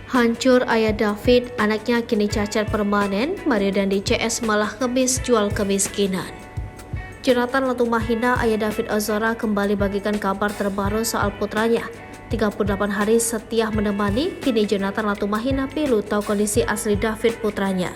Hancur ayah David, anaknya kini cacat permanen, Mario Dandi CS malah ngemis jual kemiskinan. Jonathan Latumahina, ayah David Ozora kembali bagikan kabar terbaru soal putranya. 38 hari setia menemani, kini Jonathan Latumahina pilu tahu kondisi asli David putranya.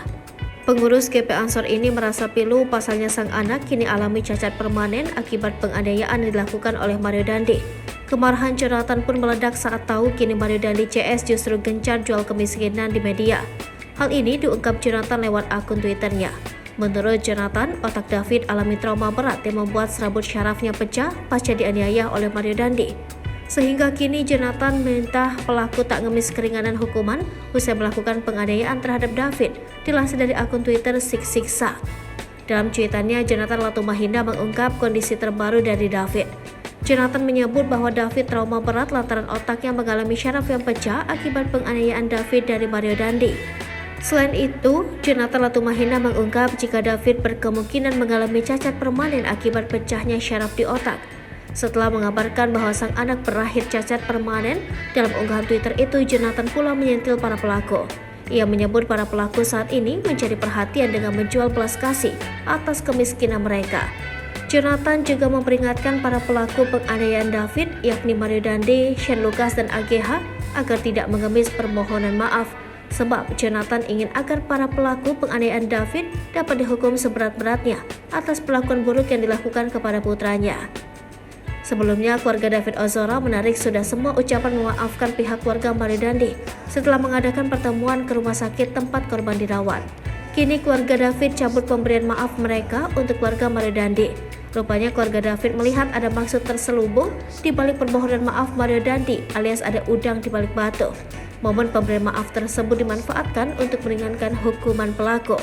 Pengurus GP Ansor ini merasa pilu pasalnya sang anak kini alami cacat permanen akibat penganiayaan yang dilakukan oleh Mario Dandi. Kemarahan Jonathan pun meledak saat tahu kini Mario Dandi CS justru gencar jual kemiskinan di media. Hal ini diungkap Jonathan lewat akun Twitternya. Menurut Jonathan, otak David alami trauma berat yang membuat serabut syarafnya pecah pasca dianiaya oleh Mario Dandi. Sehingga kini Jonathan minta pelaku tak ngemis keringanan hukuman usai melakukan penganiayaan terhadap David, dilansir dari akun Twitter Siksa. Dalam cuitannya, Jonathan Latumahina mengungkap kondisi terbaru dari David. Jonathan menyebut bahwa David trauma berat lantaran otaknya mengalami syaraf yang pecah akibat penganiayaan David dari Mario Dandi. Selain itu, Jonathan Latumahina mengungkap jika David berkemungkinan mengalami cacat permanen akibat pecahnya syaraf di otak. Setelah mengabarkan bahwa sang anak berakhir cacat permanen, dalam unggahan Twitter itu Jonathan pula menyentil para pelaku. Ia menyebut para pelaku saat ini mencari perhatian dengan menjual belas kasih atas kemiskinan mereka. Jonathan juga memperingatkan para pelaku penganiayaan David, yakni Mario Dandi, Shane Lucas, dan AGH, agar tidak mengemis permohonan maaf. Sebab Jonathan ingin agar para pelaku penganiayaan David dapat dihukum seberat-beratnya atas perlakuan buruk yang dilakukan kepada putranya. Sebelumnya, keluarga David Ozora menarik sudah semua ucapan memaafkan pihak keluarga Mario Dandi setelah mengadakan pertemuan ke rumah sakit tempat korban dirawat. Kini keluarga David cabut pemberian maaf mereka untuk keluarga Mario Dandi. Rupanya keluarga David melihat ada maksud terselubung di balik permohonan maaf Mario Dandi, alias ada udang di balik batu. Momen pemberian maaf tersebut dimanfaatkan untuk meringankan hukuman pelaku.